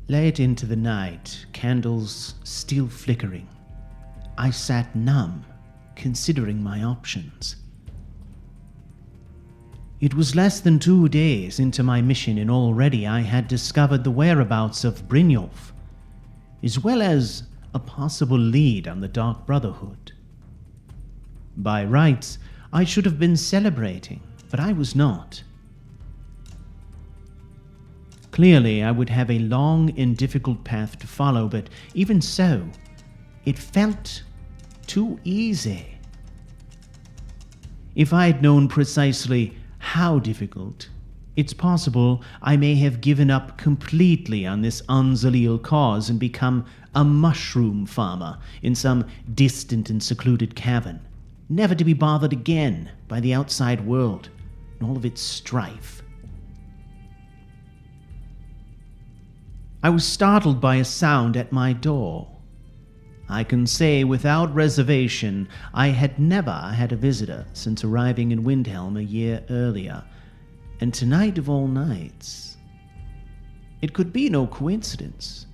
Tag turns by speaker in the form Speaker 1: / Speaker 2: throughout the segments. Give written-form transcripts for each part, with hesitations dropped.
Speaker 1: Late into the night, candles still flickering, I sat numb, considering my options. It was less than 2 days into my mission, and already I had discovered the whereabouts of Brynjolf, as well as a possible lead on the Dark Brotherhood. By rights, I should have been celebrating, but I was not. Clearly, I would have a long and difficult path to follow, but even so, it felt too easy. If I had known precisely how difficult, it's possible I may have given up completely on this An-Xileel cause and become a mushroom farmer in some distant and secluded cavern, never to be bothered again by the outside world and all of its strife. I was startled by a sound at my door. I can say without reservation I had never had a visitor since arriving in Windhelm a year earlier, and tonight of all nights, it could be no coincidence.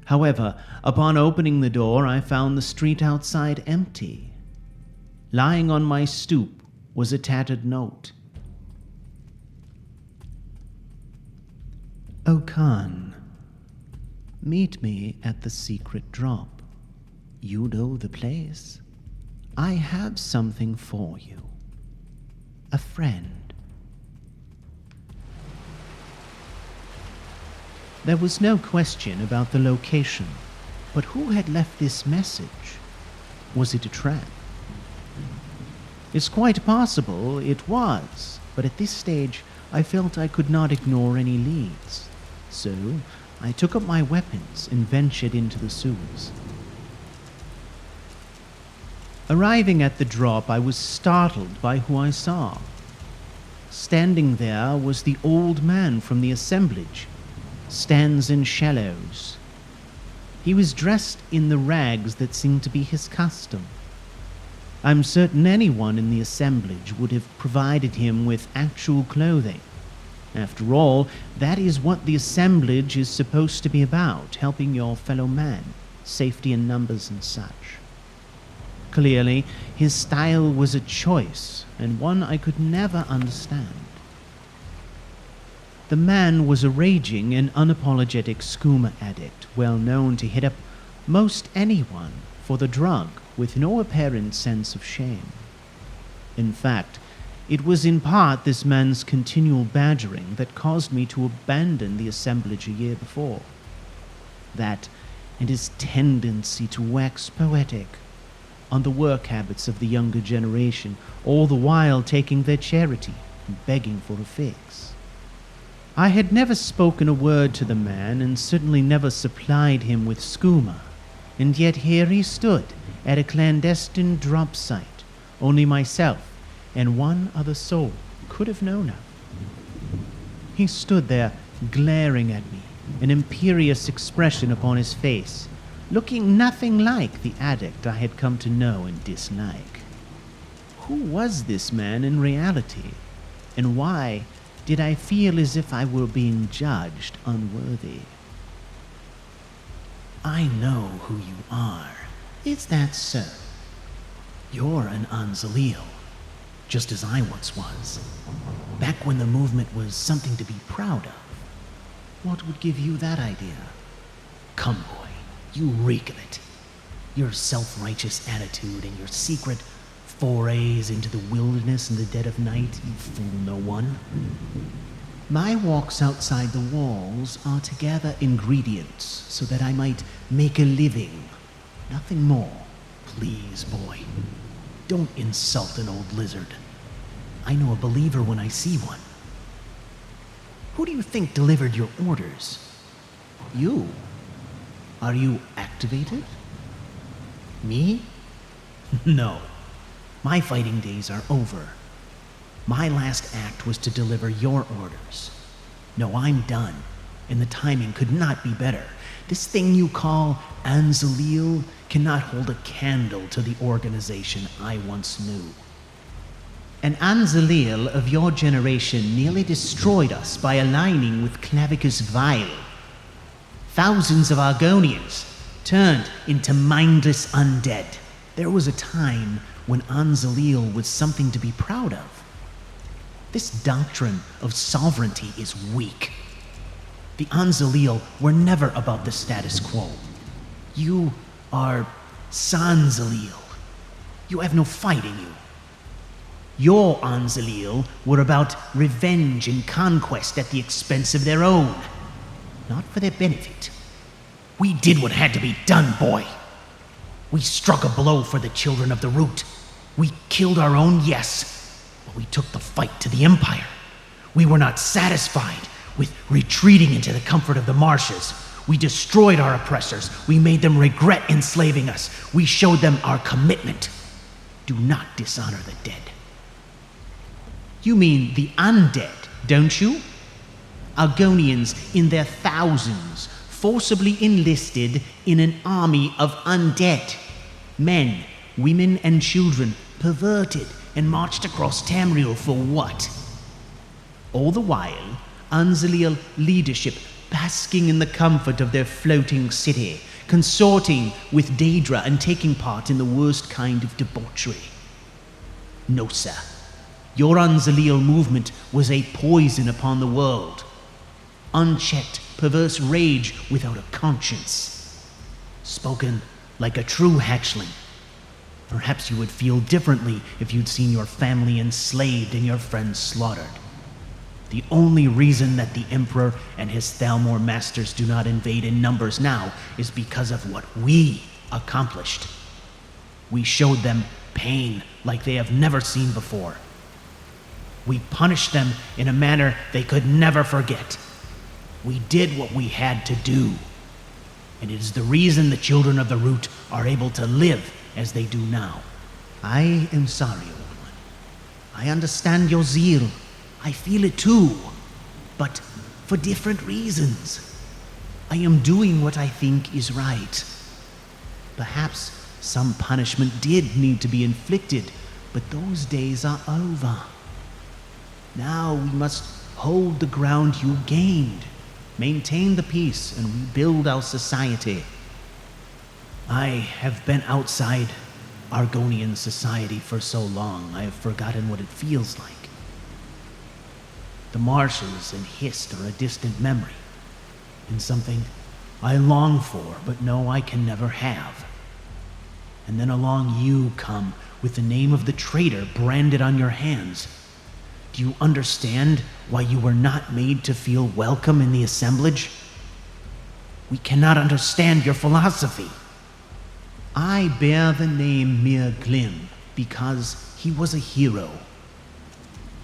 Speaker 1: However, upon opening the door, I found the street outside empty. Lying on my stoop was a tattered note. "O Khan, meet me at the secret drop. You know the place. I have something for you. A friend." There was no question about the location, but who had left this message? Was it a trap? It's quite possible it was, but at this stage I felt I could not ignore any leads. So I took up my weapons and ventured into the sewers. Arriving at the drop, I was startled by who I saw. Standing there was the old man from the assemblage, stands in shallows. He was dressed in the rags that seemed to be his custom. I'm certain anyone in the assemblage would have provided him with actual clothing. After all, that is what the assemblage is supposed to be about, helping your fellow man, safety in numbers and such. Clearly, his style was a choice, and one I could never understand. The man was a raging and unapologetic skooma addict, well known to hit up most anyone for the drug with no apparent sense of shame. In fact, it was in part this man's continual badgering that caused me to abandon the assemblage a year before. That and his tendency to wax poetic on the work habits of the younger generation, all the while taking their charity and begging for a fix. I had never spoken a word to the man, and certainly never supplied him with skooma, and yet here he stood at a clandestine drop site only myself and one other soul could have known of. He stood there glaring at me, an imperious expression upon his face, looking nothing like the addict I had come to know and dislike. Who was this man in reality, and why did I feel as if I were being judged unworthy? "I know who you are. Is that so? You're an An-Xileel, just as I once was, back when the movement was something to be proud of. What would give you that idea? Come, boy, you reek of it. Your self-righteous attitude and your secret forays into the wilderness in the dead of night, you fool no one. My walks outside the walls are to gather ingredients so that I might make a living. Nothing more. Please, boy. Don't insult an old lizard. I know a believer when I see one. Who do you think delivered your orders? You? Are you activated? Me? No. My fighting days are over. My last act was to deliver your orders. No, I'm done, and the timing could not be better. This thing you call An-Xileel cannot hold a candle to the organization I once knew. An An-Xileel of your generation nearly destroyed us by aligning with Clavicus Vile. Thousands of Argonians turned into mindless undead. There was a time when An-Xileel was something to be proud of. This doctrine of sovereignty is weak. The An-Xileel were never about the status quo. You are San-Xileel. You have no fight in you. Your An-Xileel were about revenge and conquest at the expense of their own, not for their benefit. We did what had to be done, boy. We struck a blow for the children of the root. We killed our own, yes, but we took the fight to the Empire. We were not satisfied with retreating into the comfort of the marshes. We destroyed our oppressors. We made them regret enslaving us. We showed them our commitment. Do not dishonor the dead. You mean the undead, don't you? Argonians in their thousands, forcibly enlisted in an army of undead. Men, women, and children perverted and marched across Tamriel for what? All the while, An-Xileel leadership basking in the comfort of their floating city, consorting with Daedra and taking part in the worst kind of debauchery. No, sir. Your An-Xileel movement was a poison upon the world. Unchecked, perverse rage without a conscience. Spoken like a true hatchling. Perhaps you would feel differently if you'd seen your family enslaved and your friends slaughtered. The only reason that the Emperor and his Thalmor masters do not invade in numbers now is because of what we accomplished. We showed them pain like they have never seen before. We punished them in a manner they could never forget. We did what we had to do. And it is the reason the children of the root are able to live as they do now. I am sorry, old one. I understand your zeal. I feel it too. But for different reasons. I am doing what I think is right. Perhaps some punishment did need to be inflicted, but those days are over. Now we must hold the ground you gained, maintain the peace, and rebuild our society. I have been outside Argonian society for so long, I have forgotten what it feels like. The marshes and Hist are a distant memory, and something I long for, but know I can never have. And then along you come, with the name of the traitor branded on your hands. Do you understand why you were not made to feel welcome in the assemblage? We cannot understand your philosophy. I bear the name Glim because he was a hero.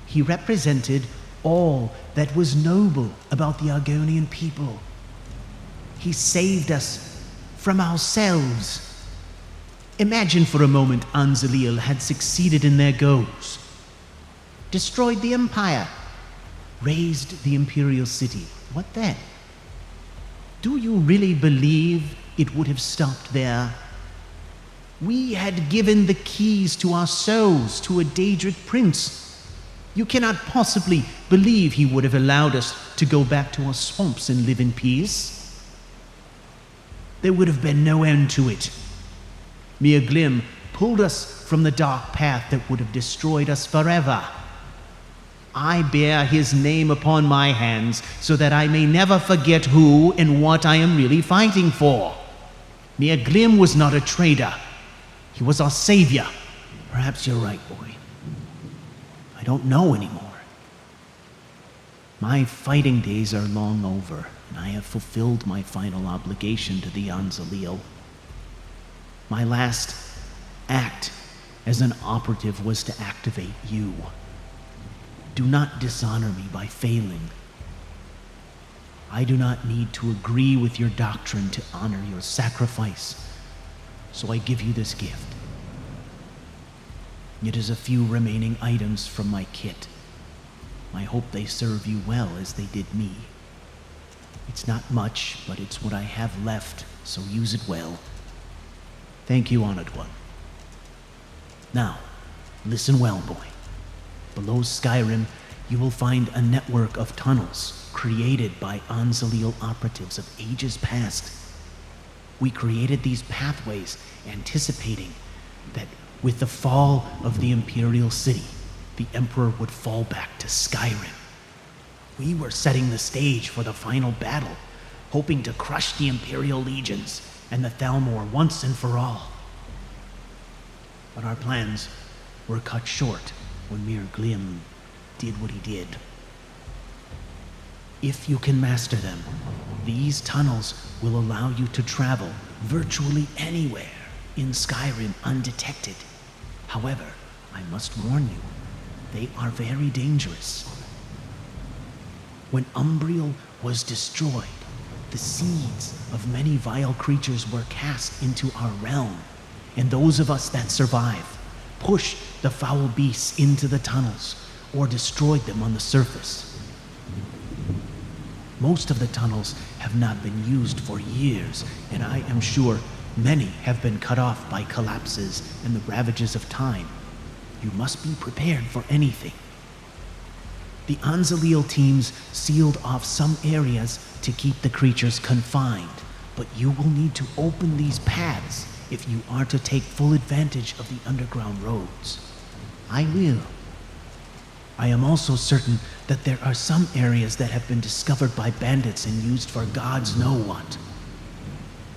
Speaker 1: He represented all that was noble about the Argonian people. He saved us from ourselves. Imagine for a moment An-Xileel had succeeded in their goals. Destroyed the Empire, razed the Imperial City. What then? Do you really believe it would have stopped there? We had given the keys to our souls to a Daedric prince. You cannot possibly believe he would have allowed us to go back to our swamps and live in peace. There would have been no end to it. Glim pulled us from the dark path that would have destroyed us forever. I bear his name upon my hands so that I may never forget who and what I am really fighting for. Mir Glim was not a traitor. He was our savior. Perhaps you're right, boy. I don't know anymore. My fighting days are long over, and I have fulfilled my final obligation to the An-Xileel. My last act as an operative was to activate you. Do not dishonor me by failing. I do not need to agree with your doctrine to honor your sacrifice, so I give you this gift. It is a few remaining items from my kit. I hope they serve you well as they did me. It's not much, but it's what I have left, so use it well. Thank you, Honored One. Now, listen well, boy. Below Skyrim, you will find a network of tunnels created by An-Xileel operatives of ages past. We created these pathways anticipating that with the fall of the Imperial City, the Emperor would fall back to Skyrim. We were setting the stage for the final battle, hoping to crush the Imperial legions and the Thalmor once and for all. But our plans were cut short when Mir Glim did what he did. If you can master them, these tunnels will allow you to travel virtually anywhere in Skyrim undetected. However, I must warn you, they are very dangerous. When Umbriel was destroyed, the seeds of many vile creatures were cast into our realm, and those of us that survive pushed the foul beasts into the tunnels or destroyed them on the surface. Most of the tunnels have not been used for years, and I am sure many have been cut off by collapses and the ravages of time. You must be prepared for anything. The An-Xileel teams sealed off some areas to keep the creatures confined, but you will need to open these paths if you are to take full advantage of the underground roads. I will. I am also certain that there are some areas that have been discovered by bandits and used for gods know what.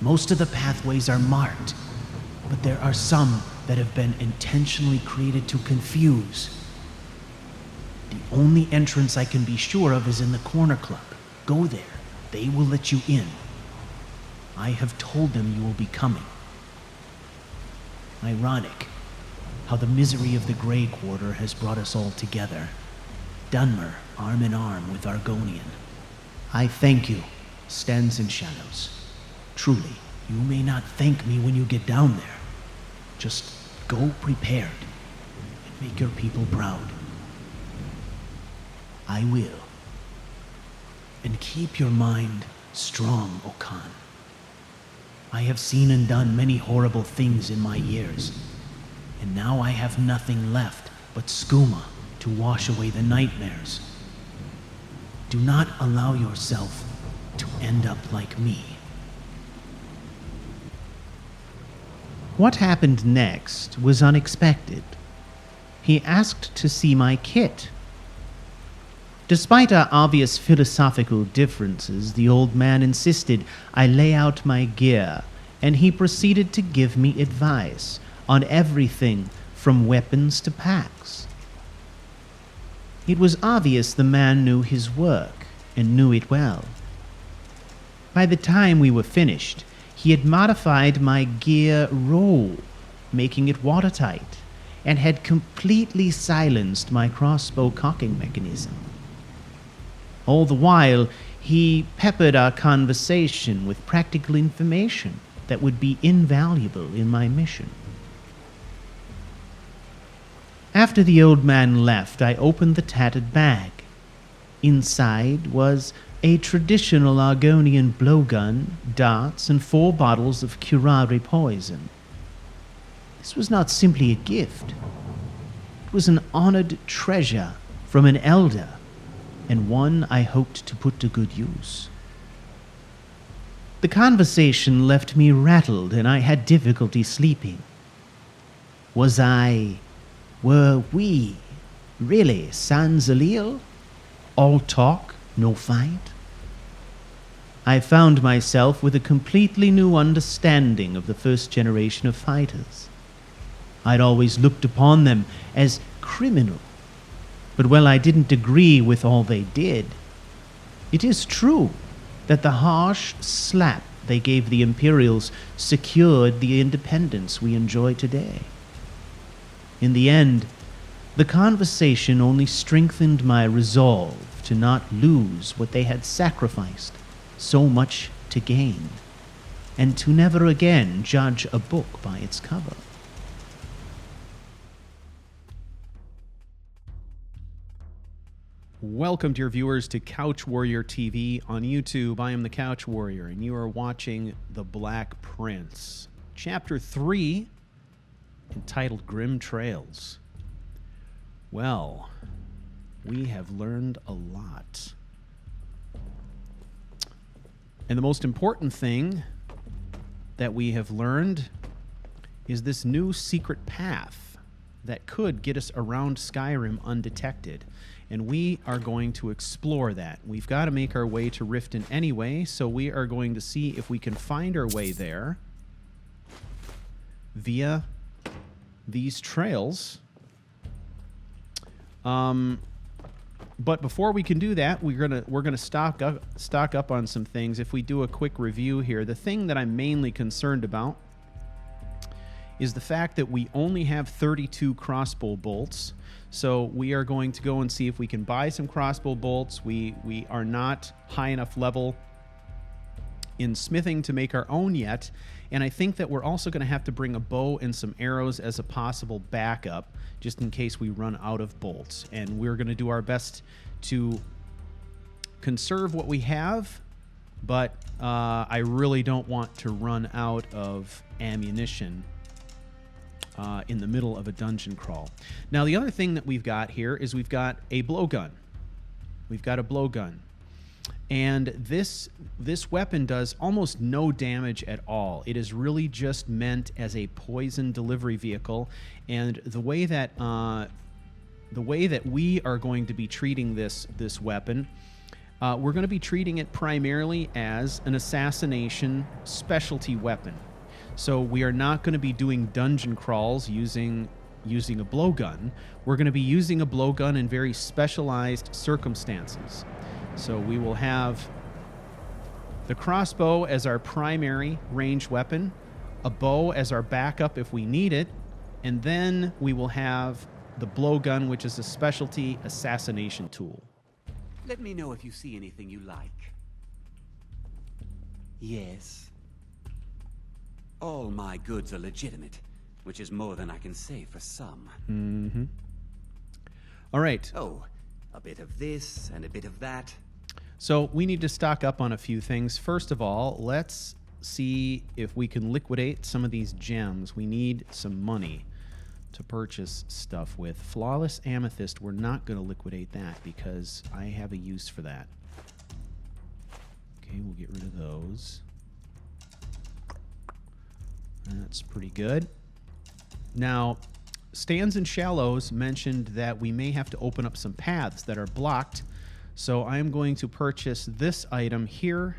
Speaker 1: Most of the pathways are marked, but there are some that have been intentionally created to confuse. The only entrance I can be sure of is in the Corner Club. Go there. They will let you in. I have told them you will be coming. Ironic how the misery of the Grey Quarter has brought us all together. Dunmer, arm in arm with Argonian. I thank you, Stands in Shadows. Truly, you may not thank me when you get down there. Just go prepared and make your people proud. I will. And keep your mind strong, Okan. I have seen and done many horrible things in my years, and now I have nothing left but skooma to wash away the nightmares. Do not allow yourself to end up like me.
Speaker 2: What happened next was unexpected. He asked to see my kit. Despite our obvious philosophical differences, the old man insisted I lay out my gear, and he proceeded to give me advice on everything from weapons to packs. It was obvious the man knew his work, and knew it well. By the time we were finished, he had modified my gear roll, making it watertight, and had completely silenced my crossbow cocking mechanism. All the while, he peppered our conversation with practical information that would be invaluable in my mission. After the old man left, I opened the tattered bag. Inside was a traditional Argonian blowgun, darts, and 4 bottles of curare poison. This was not simply a gift. It was an honored treasure from an elder, and one I hoped to put to good use. The conversation left me rattled, and I had difficulty sleeping. Were we really An-Xileel? All talk, no fight? I found myself with a completely new understanding of the first generation of fighters. I'd always looked upon them as criminal, but while I didn't agree with all they did, it is true that the harsh slap they gave the Imperials secured the independence we enjoy today. In the end, the conversation only strengthened my resolve to not lose what they had sacrificed so much to gain, and to never again judge a book by its cover.
Speaker 3: Welcome, dear viewers, to Couch Warrior TV on YouTube. I am the Couch Warrior, and you are watching The Black Prince, Chapter 3, entitled Grim Trails. Well, we have learned a lot. And the most important thing that we have learned is this new secret path that could get us around Skyrim undetected. And we are going to explore that. We've got to make our way to Riften anyway, so we are going to see if we can find our way there via these trails. But before we can do that, we're gonna stock up on some things. If we do a quick review here, the thing that I'm mainly concerned about is the fact that we only have 32 crossbow bolts. So we are going to go and see if we can buy some crossbow bolts. We are not high enough level in smithing to make our own yet. And I think that we're also going to have to bring a bow and some arrows as a possible backup, just in case we run out of bolts. And we're going to do our best to conserve what we have, but I really don't want to run out of ammunition in the middle of a dungeon crawl. Now, the other thing that we've got here is we've got a blowgun. We've got a blowgun. And this weapon does almost no damage at all. It is really just meant as a poison delivery vehicle. And the way that we are going to be treating this weapon, we're going to be treating it primarily as an assassination specialty weapon. So we are not going to be doing dungeon crawls using a blowgun. We're going to be using a blowgun in very specialized circumstances. So we will have the crossbow as our primary ranged weapon, a bow as our backup if we need it, and then we will have the blowgun, which is a specialty assassination tool.
Speaker 4: Let me know if you see anything you like. Yes. All my goods are legitimate, which is more than I can say for some.
Speaker 3: Mm-hmm. All right.
Speaker 4: Oh, a bit of this and a bit of that.
Speaker 3: So we need to stock up on a few things. First of all, let's see if we can liquidate some of these gems. We need some money to purchase stuff with. Flawless Amethyst, we're not going to liquidate that because I have a use for that. Okay, we'll get rid of those. That's pretty good. Now, Stands and Shallows mentioned that we may have to open up some paths that are blocked. So I'm going to purchase this item here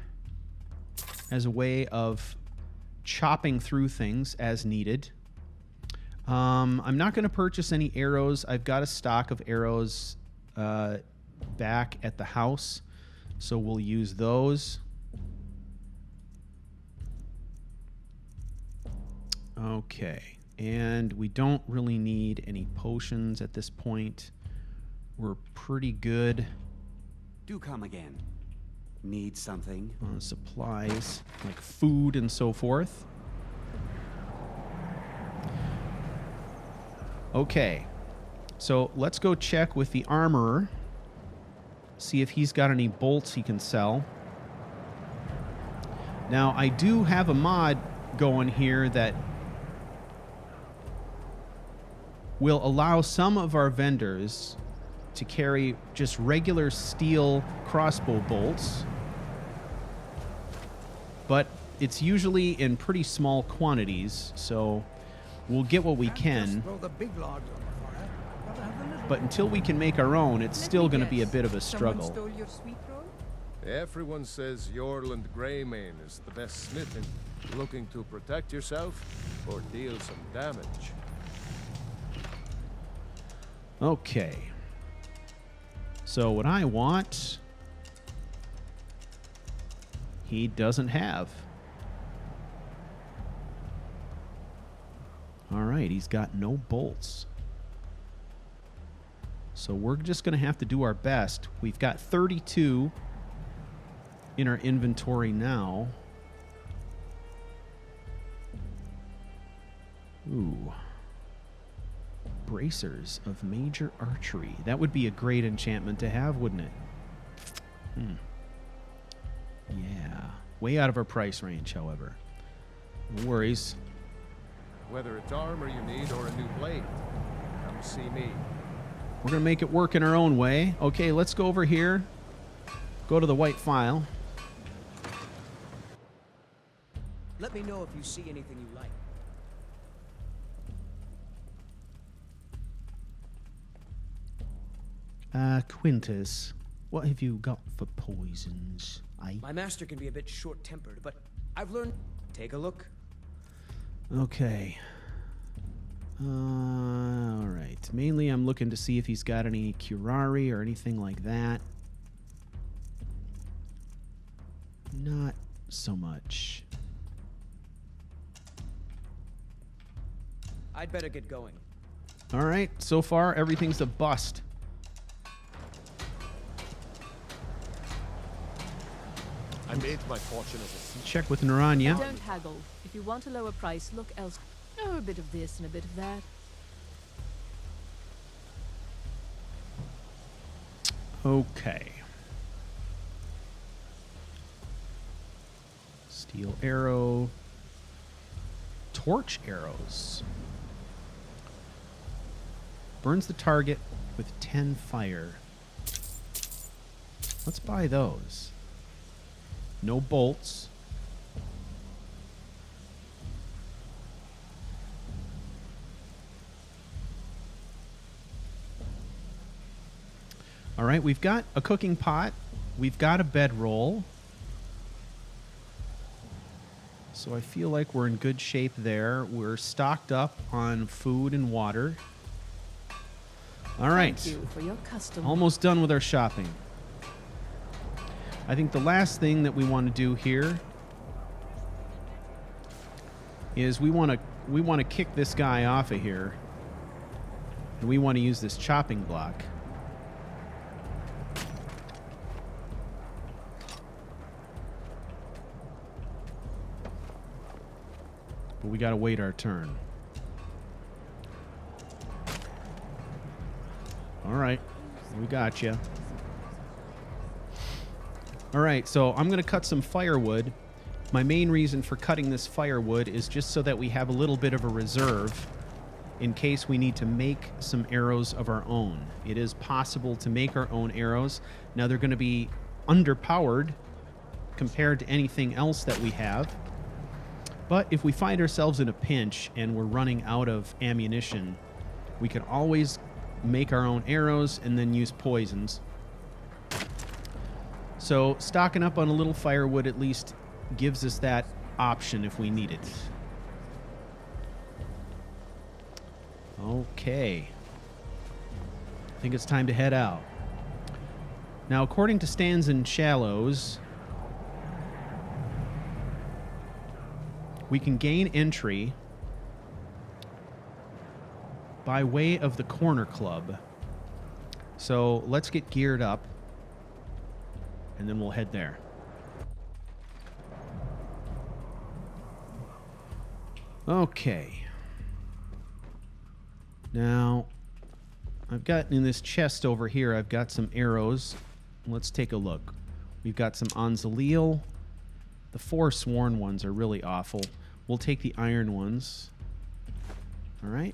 Speaker 3: as a way of chopping through things as needed. I'm not going to purchase any arrows. I've got a stock of arrows back at the house, so we'll use those. Okay, and we don't really need any potions at this point. We're pretty good.
Speaker 4: Do come again. Need something?
Speaker 3: On supplies, like food and so forth. Okay, so let's go check with the armorer, see if he's got any bolts he can sell. Now, I do have a mod going here that will allow some of our vendors to carry just regular steel crossbow bolts, but it's usually in pretty small quantities, so we'll get what we can. But until we can make our own, it's still going to be a bit of a struggle.
Speaker 5: Stole your sweet roll? Everyone says Yorland Greymane is the best smith in looking to protect yourself or deal some damage.
Speaker 3: Okay. So what I want, he doesn't have. All right, he's got no bolts. So we're just going to have to do our best. We've got 32 in our inventory now. Ooh. Bracers of Major Archery. That would be a great enchantment to have, wouldn't it? Yeah. Way out of our price range, however. No worries.
Speaker 5: Whether it's armor you need or a new blade, come see me.
Speaker 3: We're going to make it work in our own way. Okay, let's go over here. Go to the white file.
Speaker 6: Let me know if you see anything you like.
Speaker 3: Quintus, what have you got for poisons?
Speaker 6: My master can be a bit short-tempered, but I've learned... Take a look.
Speaker 3: Okay. Alright. Mainly I'm looking to see if he's got any curari or anything like that. Not so much.
Speaker 6: I'd better get going.
Speaker 3: Alright, so far everything's a bust.
Speaker 5: I made my fortune as a
Speaker 3: Check with Naranya.
Speaker 7: Don't haggle. If you want a lower price, look elsewhere. Oh, a bit of this and a bit of that.
Speaker 3: Okay. Steel arrow. Torch arrows. Burns the target with 10 fire. Let's buy those. No bolts. All right, we've got a cooking pot. We've got a bedroll. So I feel like we're in good shape there. We're stocked up on food and water. All right.
Speaker 7: Thank you for your custom.
Speaker 3: Almost done with our shopping. I think the last thing that we want to do here is we want to kick this guy off of here, and we want to use this chopping block. But we got to wait our turn. All right, we got you. All right, so I'm going to cut some firewood. My main reason for cutting this firewood is just so that we have a little bit of a reserve in case we need to make some arrows of our own. It is possible to make our own arrows. Now, they're going to be underpowered compared to anything else that we have. But if we find ourselves in a pinch and we're running out of ammunition, we can always make our own arrows and then use poisons. So stocking up on a little firewood at least gives us that option if we need it. Okay. I think it's time to head out. Now, according to Stands and Shallows, we can gain entry by way of the Corner Club. So let's get geared up, and then we'll head there. Okay. Now, I've got in this chest over here, I've got some arrows. Let's take a look. We've got some An-Xileel. The Forsworn ones are really awful. We'll take the iron ones. All right.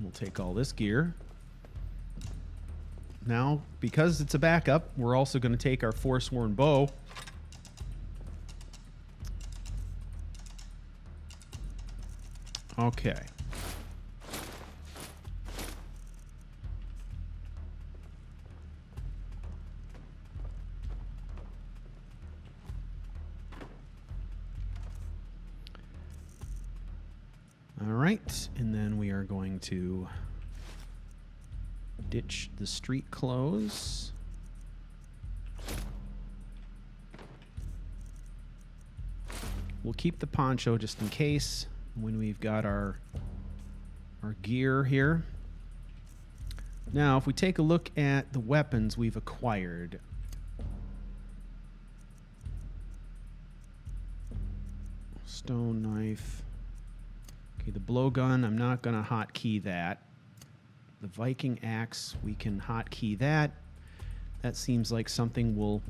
Speaker 3: We'll take all this gear. Now, because it's a backup, we're also going to take our Forsworn bow. Okay. All right, and then we are going to ditch the street clothes. We'll keep the poncho just in case when we've got our gear here. Now, if we take a look at the weapons we've acquired. Stone knife. Okay, the blowgun, I'm not going to hotkey that. The Viking axe, we can hotkey that. That seems like something we'll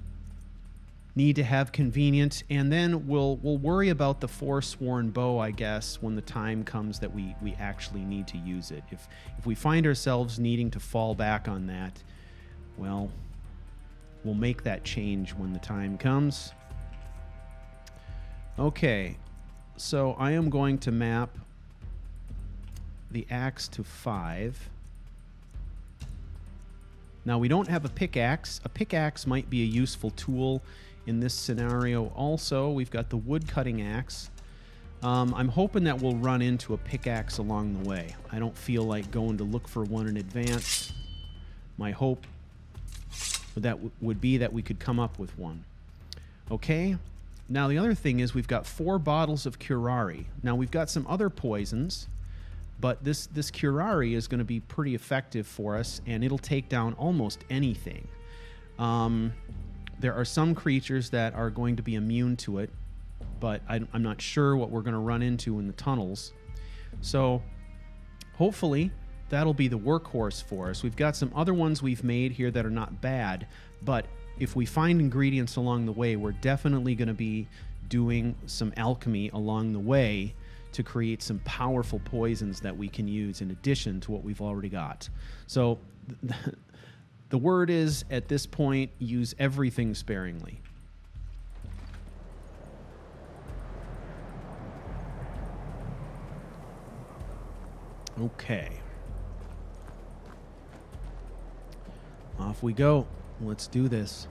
Speaker 3: need to have convenient, and then we'll worry about the forsworn bow, I guess, when the time comes that we actually need to use it. If we find ourselves needing to fall back on that, well, we'll make that change when the time comes. Okay, so I am going to map the axe to 5. Now, we don't have a pickaxe. A pickaxe might be a useful tool in this scenario. Also, we've got the wood cutting axe. I'm hoping that we'll run into a pickaxe along the way. I don't feel like going to look for one in advance. My hope that would be that we could come up with one. Okay, now the other thing is we've got 4 bottles of curare. Now, we've got some other poisons, but this curare is going to be pretty effective for us, and it'll take down almost anything. There are some creatures that are going to be immune to it, but I'm not sure what we're going to run into in the tunnels. So hopefully that'll be the workhorse for us. We've got some other ones we've made here that are not bad, but if we find ingredients along the way, we're definitely going to be doing some alchemy along the way to create some powerful poisons that we can use in addition to what we've already got. So the word is, at this point, use everything sparingly. Okay. Off we go. Let's do this.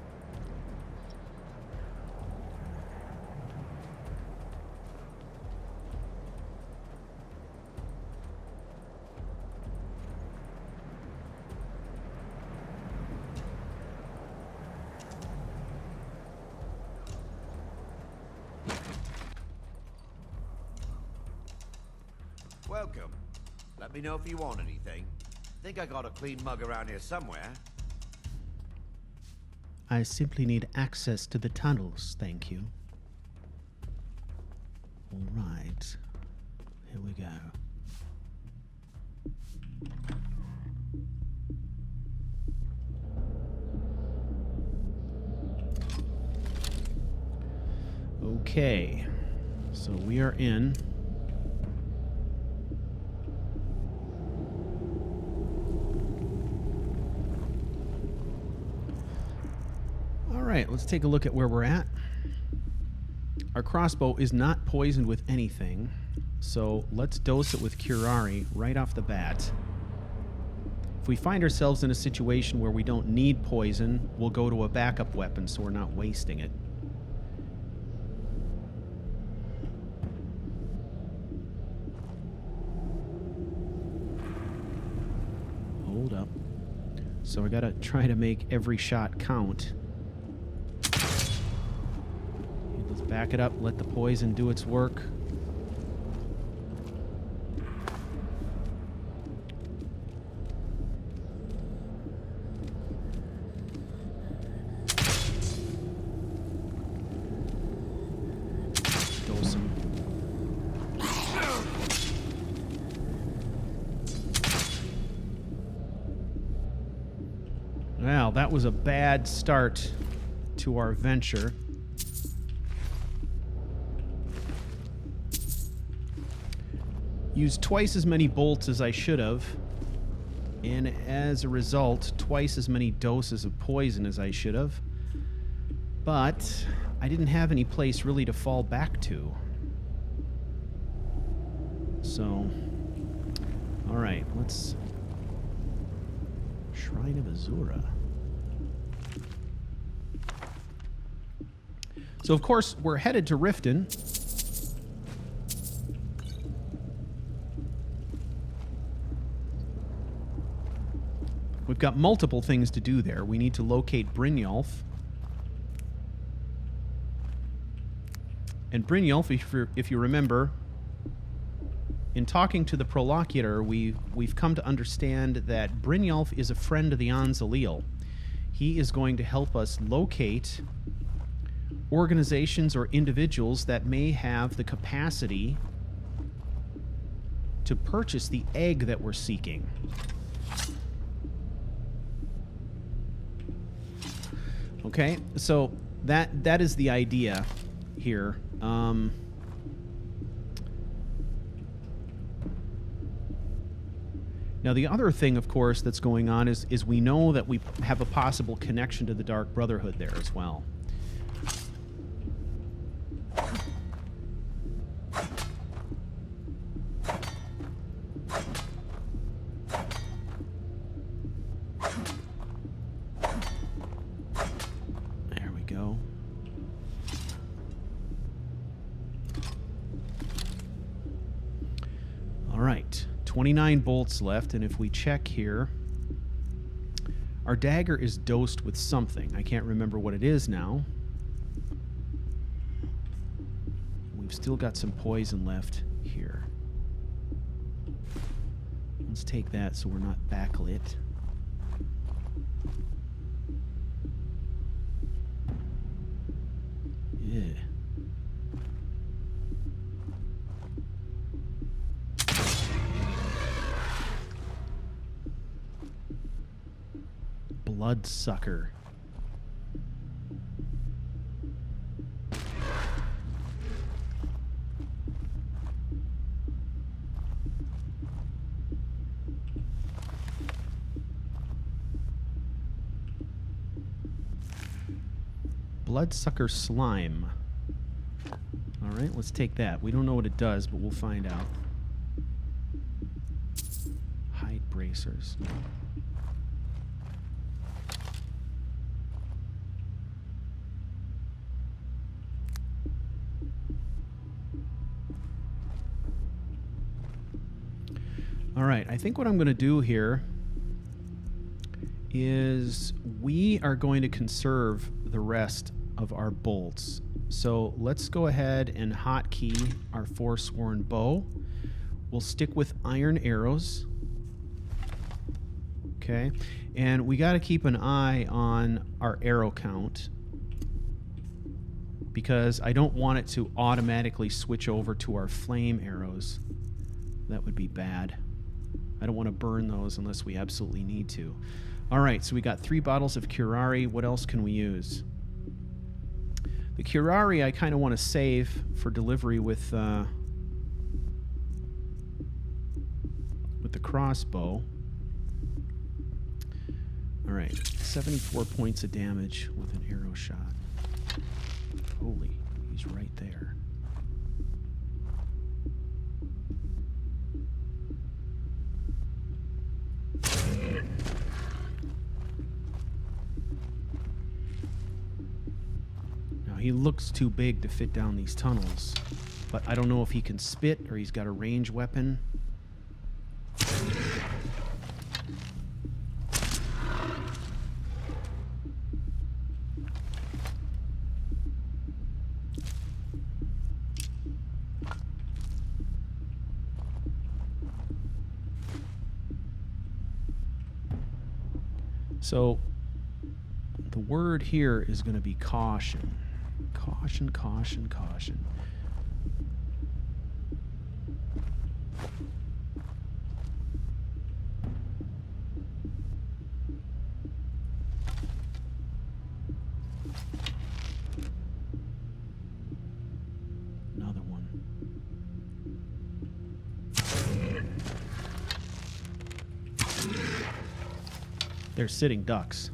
Speaker 8: Welcome. Let me know if you want anything. Think I got a clean mug around here somewhere.
Speaker 2: I simply need access to the tunnels, thank you. All right. Here we go.
Speaker 3: Okay. So we are in. All right, let's take a look at where we're at. Our crossbow is not poisoned with anything, so let's dose it with curare right off the bat. If we find ourselves in a situation where we don't need poison, we'll go to a backup weapon so we're not wasting it. Hold up. So I gotta try to make every shot count. Let's back it up, let the poison do its work. Dose him. Well, that was a bad start to our venture. Used twice as many bolts as I should have, and as a result, twice as many doses of poison as I should have. But I didn't have any place really to fall back to. So, all right, let's... Shrine of Azura. So, of course, we're headed to Riften. We've got multiple things to do there. We need to locate Brynjolf. And Brynjolf, if you remember, in talking to the Prolocutor, we've come to understand that Brynjolf is a friend of the An-Xileel. He is going to help us locate organizations or individuals that may have the capacity to purchase the egg that we're seeking. Okay, so that is the idea here. Now, the other thing, of course, that's going on is we know that we have a possible connection to the Dark Brotherhood there as well. There we go. All right. 29 bolts left, and if we check here, our dagger is dosed with something. I can't remember what it is now. We've still got some poison left here. Let's take that so we're not backlit. Yeah. Bloodsucker. Bloodsucker slime. All right, let's take that. We don't know what it does, but we'll find out. Hide bracers. All right, I think what I'm going to do here is we are going to conserve the rest of our bolts. So let's go ahead and hotkey our Forsworn bow. We'll stick with iron arrows. Okay, and we got to keep an eye on our arrow count because I don't want it to automatically switch over to our flame arrows. That would be bad. I don't want to burn those unless we absolutely need to. All right, so we got 3 bottles of curare. What else can we use? The curare I kind of want to save for delivery with the crossbow. All right, 74 points of damage with an arrow shot. Holy, he's right there. He looks too big to fit down these tunnels, but I don't know if he can spit or he's got a range weapon. So the word here is going to be caution. Caution, caution, caution. Another one. They're sitting ducks.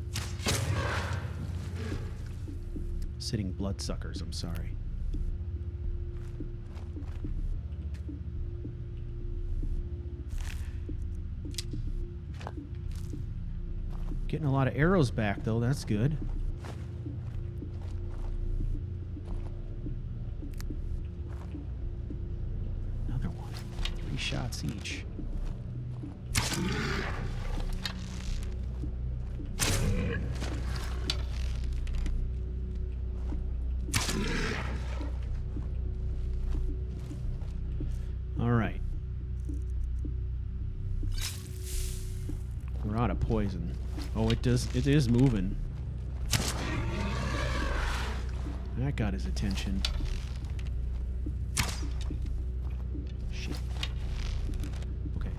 Speaker 3: Sitting bloodsuckers, I'm sorry. Getting a lot of arrows back, though. That's good. Another one. 3 shots each. lot of poison. Oh, it does. It is moving. That got his attention. Shit. Okay.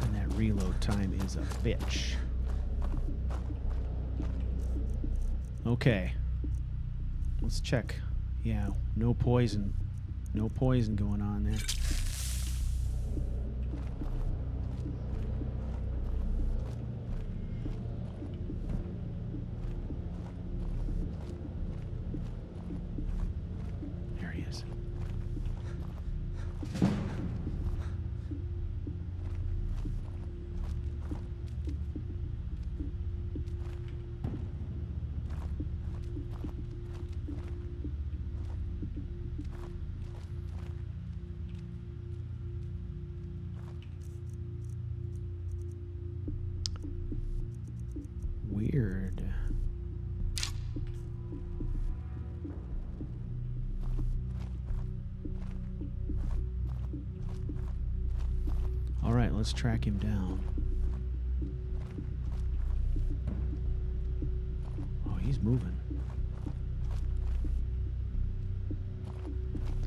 Speaker 3: And that reload time is a bitch. Okay. Let's check. Yeah, no poison. No poison going on there. There he is. Weird. All right, let's track him down. Oh, he's moving.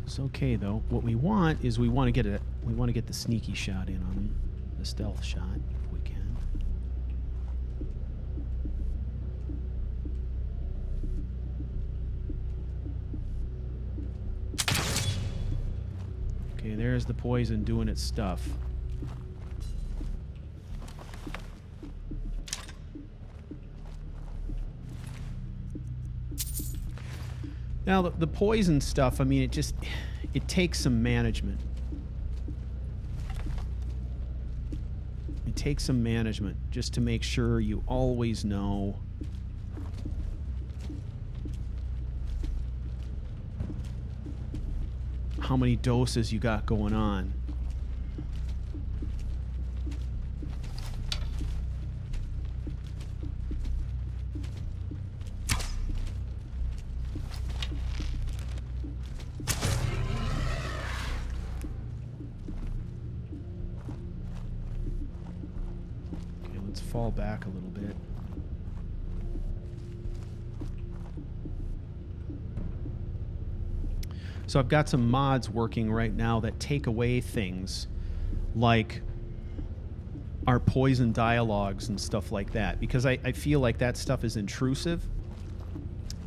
Speaker 3: It's okay though. What we want is we want to get the sneaky shot in on him, the stealth shot if we can. Okay, there's the poison doing its stuff. Now, the poison stuff, I mean, it takes some management. It takes some management just to make sure you always know how many doses you got going on. Okay, let's fall back a little bit. So I've got some mods working right now that take away things like our poison dialogues and stuff like that, because I feel like that stuff is intrusive,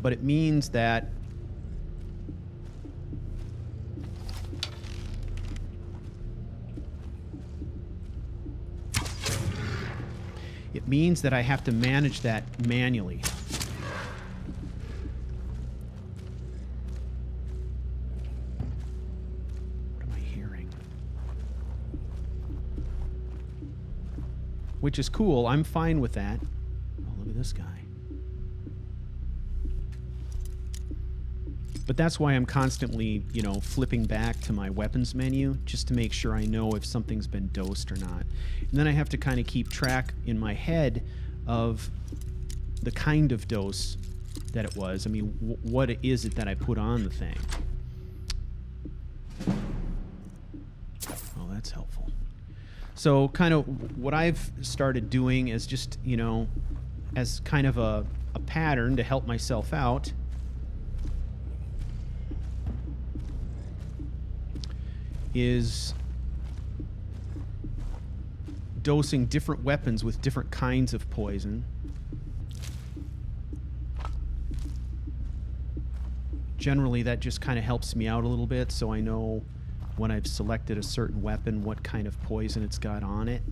Speaker 3: but it means that I have to manage that manually. Which is cool. I'm fine with that. Oh, look at this guy. But that's why I'm constantly, you know, flipping back to my weapons menu just to make sure I know if something's been dosed or not. And then I have to kind of keep track in my head of the kind of dose that it was. I mean, what is it that I put on the thing? Oh, that's helpful. So kind of what I've started doing is just, you know, as kind of a pattern to help myself out, is dosing different weapons with different kinds of poison. Generally, that just kind of helps me out a little bit, so I know when I've selected a certain weapon, what kind of poison it's got on it.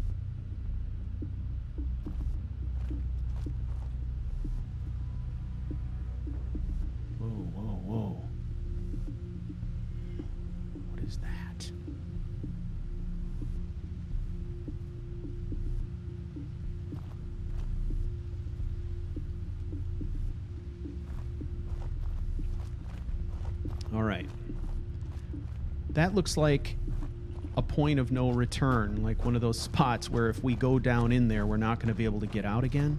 Speaker 3: Whoa, whoa, whoa. What is that? that looks like a point of no return, like one of those spots where if we go down in there, we're not going to be able to get out again.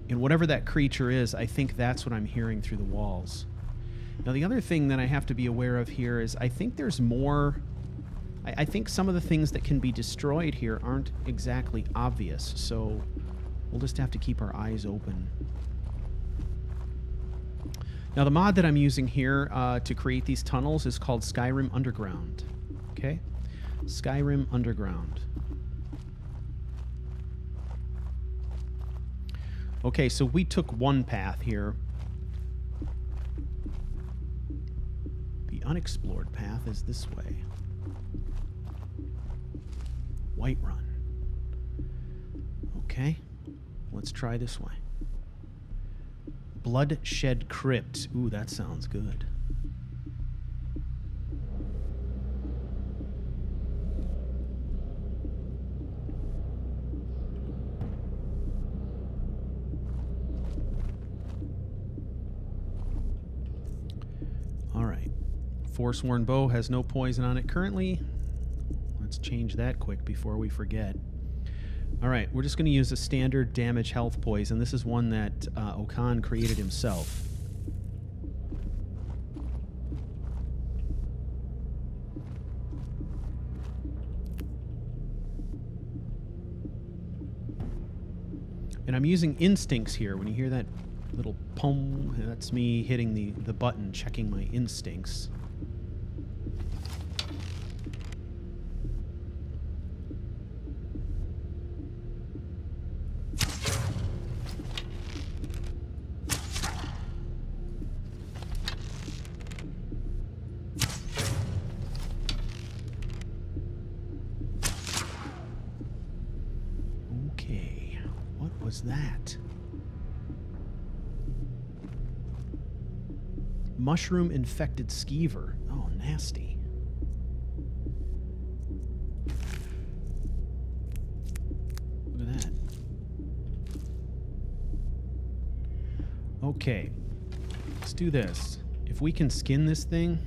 Speaker 3: And whatever that creature is, I think that's what I'm hearing through the walls. Now, the other thing that I have to be aware of here is I think there's more... I think some of the things that can be destroyed here aren't exactly obvious, so we'll just have to keep our eyes open. Now, the mod that I'm using here to create these tunnels is called Skyrim Underground. Okay? Skyrim Underground. Okay, so we took one path here. The unexplored path is this way. Whiterun. Okay, let's try this way. Bloodshed Crypt. Ooh, that sounds good. All right. Forsworn Bow has no poison on it currently. Let's change that quick before we forget. All right, we're just going to use a standard damage health poison. This is one that Okan created himself. And I'm using instincts here. When you hear that little pum, that's me hitting the button, checking my instincts. That mushroom infected skeever. Oh, nasty. Look at that. Okay, let's do this. If we can skin this thing,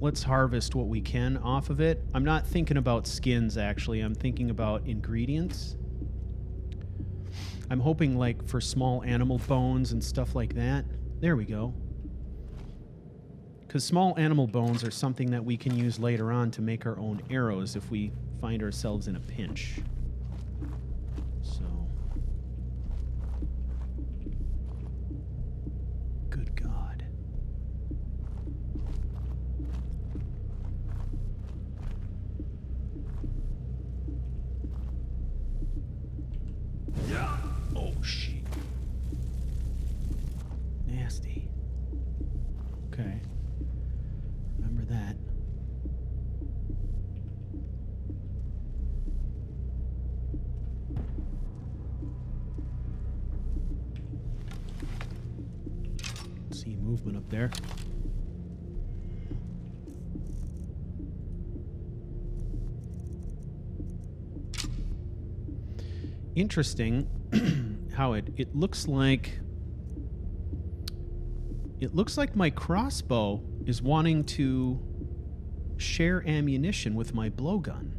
Speaker 3: let's harvest what we can off of it. I'm not thinking about skins, actually. I'm thinking about ingredients. I'm hoping, like, for small animal bones and stuff like that. There we go. Because small animal bones are something that we can use later on to make our own arrows if we find ourselves in a pinch. So... good God. Oh, shit. Nasty. Okay. Remember that. See movement up there. Interesting how it looks like my crossbow is wanting to share ammunition with my blowgun.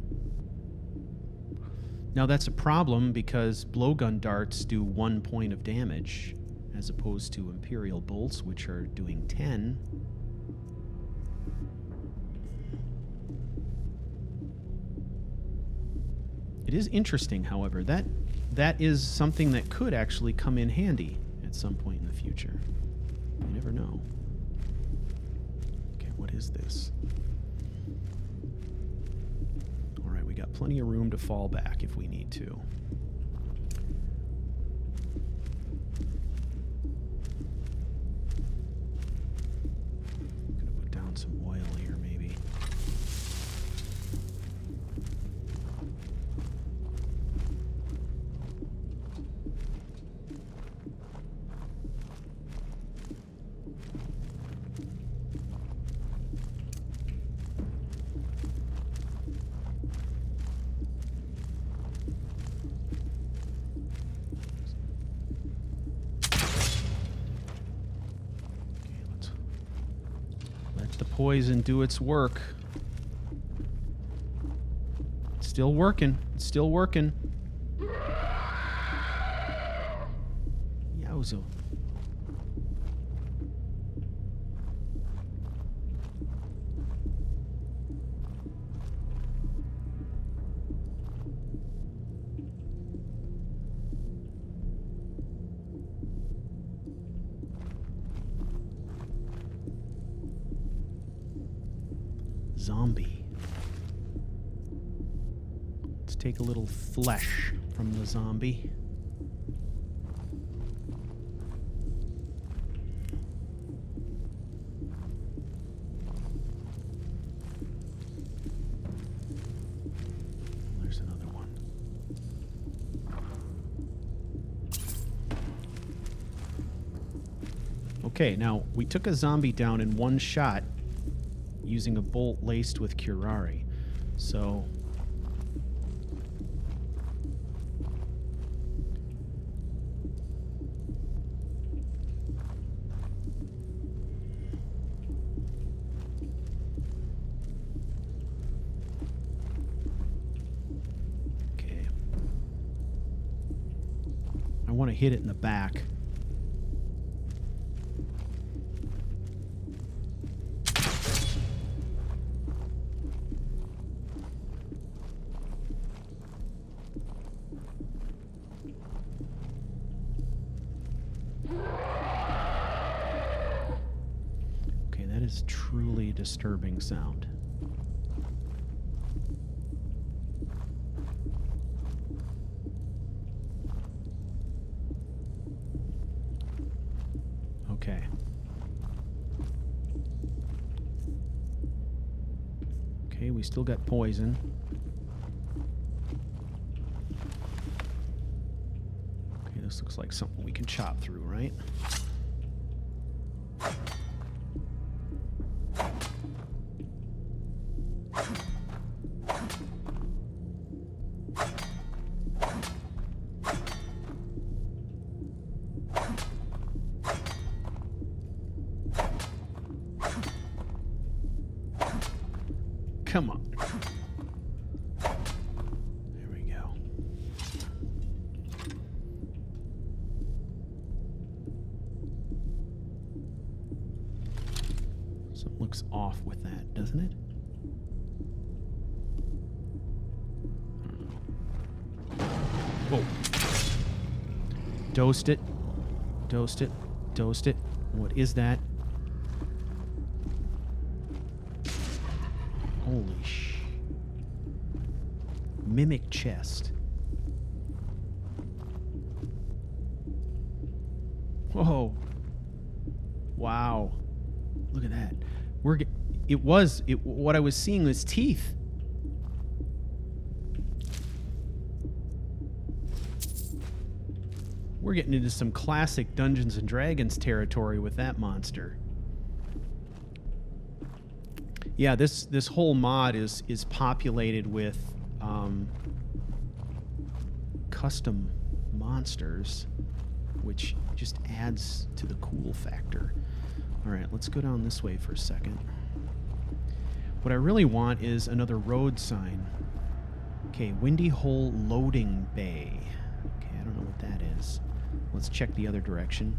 Speaker 3: Now that's a problem because blowgun darts do 1 point of damage as opposed to Imperial bolts, which are doing 10. It is interesting, however, that is something that could actually come in handy at some point in the future. You never know. Okay, what is this? All right, we got plenty of room to fall back if we need to. I'm gonna put down some oil here, maybe. poison do its work. It's still working. It's still working. Yowzo. Zombie. Let's take a little flesh from the zombie. There's another one. Okay, now we took a zombie down in one shot using a bolt laced with curare. So okay. I want to hit it in the back. Truly disturbing sound. Okay. Okay, we still got poison. Okay, this looks like something we can chop through, right? Come on. There we go. Something looks off with that, doesn't it? Whoa. Dosed it. Dosed it. Dosed it. What is that? Holy sh... Mimic chest. Whoa. Wow. Look at that. What I was seeing was teeth. We're getting into some classic Dungeons and Dragons territory with that monster. Yeah, this whole mod is populated with custom monsters, which just adds to the cool factor. All right, let's go down this way for a second. What I really want is another road sign. Okay, Windy Hole Loading Bay. Okay, I don't know what that is. Let's check the other direction.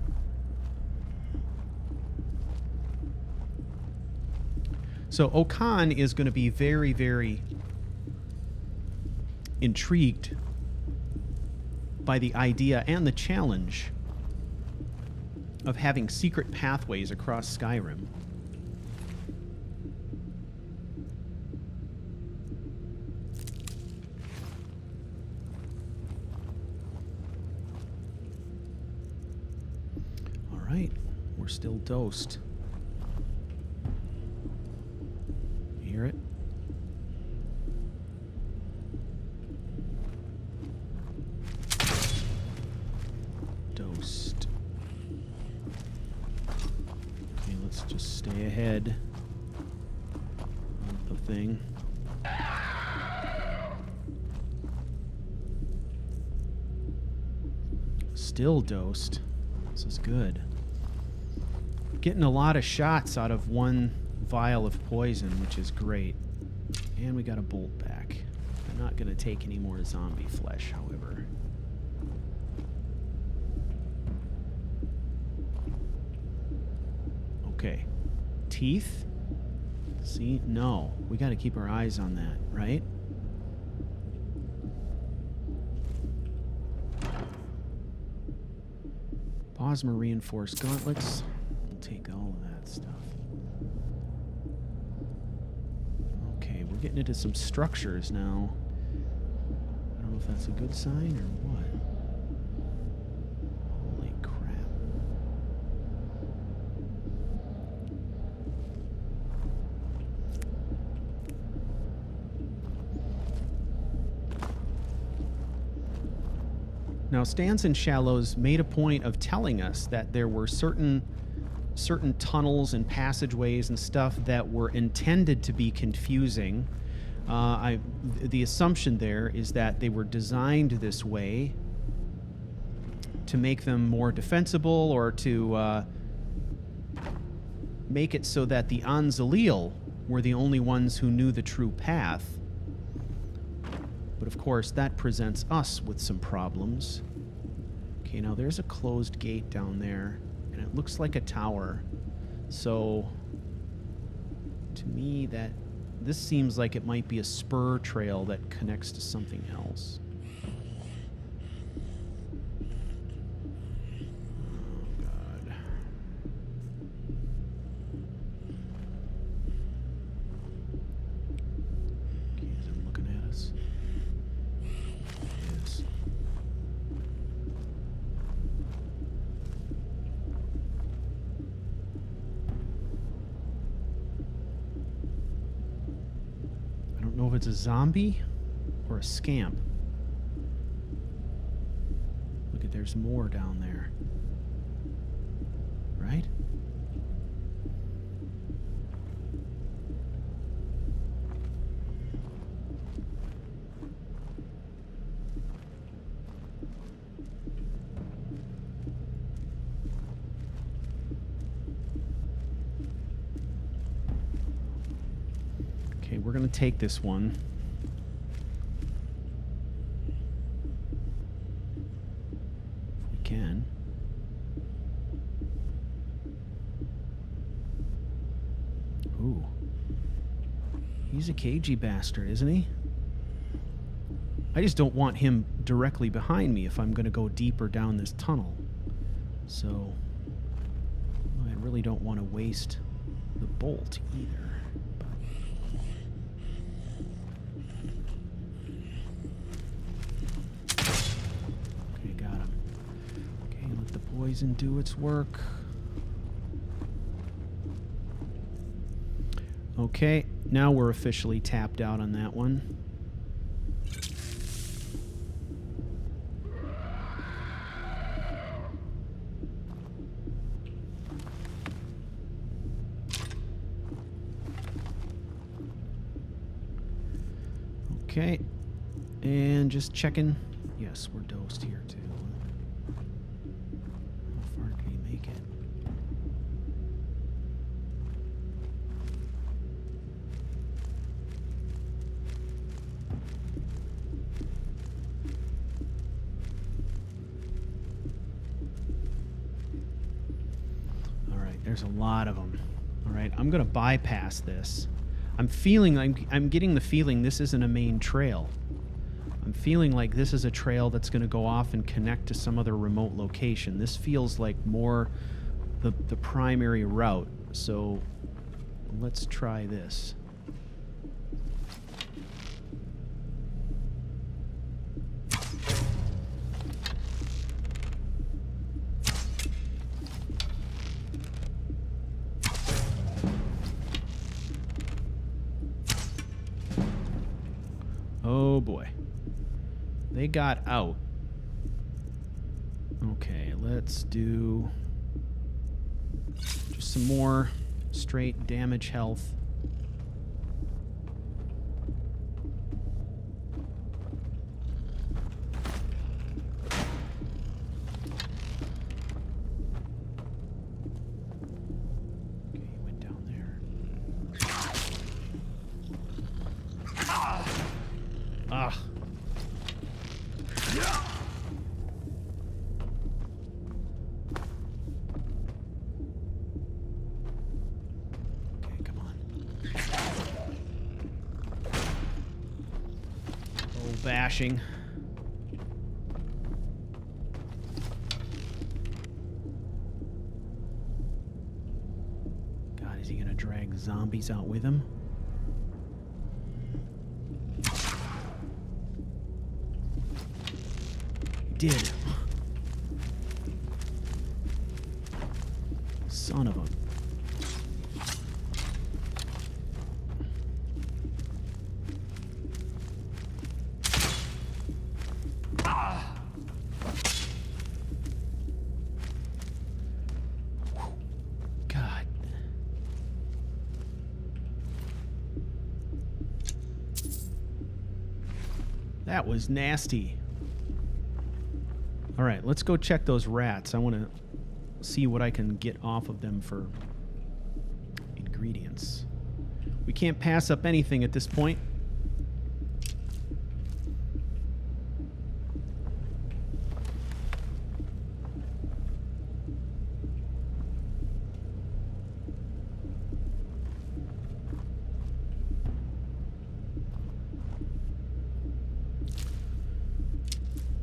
Speaker 3: So Okan is going to be very, very intrigued by the idea and the challenge of having secret pathways across Skyrim. All right, we're still dosed. You hear it? Dosed. Okay, let's just stay ahead of the thing. Still dosed. This is good. Getting a lot of shots out of one vial of poison, which is great. And we got a bolt back. I'm not going to take any more zombie flesh, however. Okay. Teeth? See? No. We got to keep our eyes on that, right? Bosmer reinforced gauntlets. We'll take all of that stuff. Okay, we're getting into some structures now. I don't know if that's a good sign or what. Holy crap. Now, Stans and Shallows made a point of telling us that there were certain tunnels and passageways and stuff that were intended to be confusing. The assumption there is that they were designed this way to make them more defensible, or to make it so that the An-Xileel were the only ones who knew the true path. But of course, that presents us with some problems. Okay, now there's a closed gate down there, and it looks like a tower. So, to me, this seems like it might be a spur trail that connects to something else. Oh, God. Okay, is it looking at us? It is. I don't know if it's a zombie or a scamp. Look at, there's more down there. Right? Okay, we're going to take this one. If we can. Ooh. He's a cagey bastard, isn't he? I just don't want him directly behind me if I'm going to go deeper down this tunnel. So, I really don't want to waste the bolt either. Okay, got him. Okay, let the poison do its work. Okay, now we're officially tapped out on that one. Okay, and just checking. Yes, we're dosed here too. How far can he make it? All right, there's a lot of them. All right, I'm gonna bypass this. I'm getting the feeling this isn't a main trail. I'm feeling like this is a trail that's going to go off and connect to some other remote location. This feels like more the primary route. So let's try this. Oh boy. They got out. Okay, let's do just some more straight damage health. Okay, he went down there. bashing. God, is he gonna drag zombies out with him? He did. Son of a... God. That was nasty. All right, let's go check those rats. I want to see what I can get off of them for ingredients. We can't pass up anything at this point.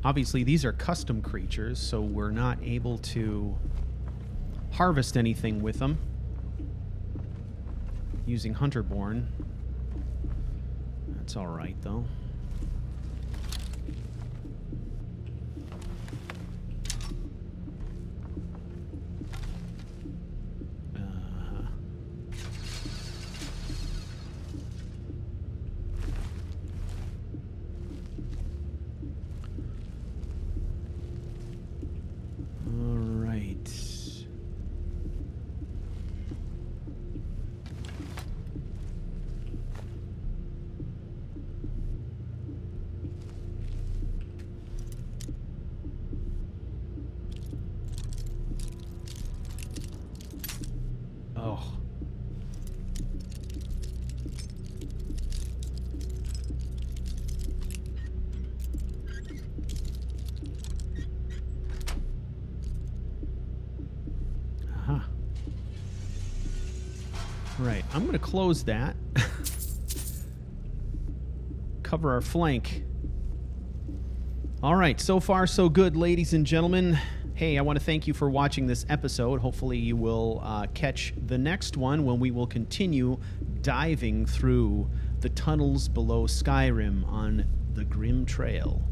Speaker 3: Obviously, these are custom creatures, so we're not able to harvest anything with them using Hunterborn. That's all right, though. Oh. Uh-huh. Right, I'm going to close that. Cover our flank. All right, so far so good, ladies and gentlemen. Hey, I want to thank you for watching this episode. Hopefully you will catch the next one when we will continue diving through the tunnels below Skyrim on the Grim Trail.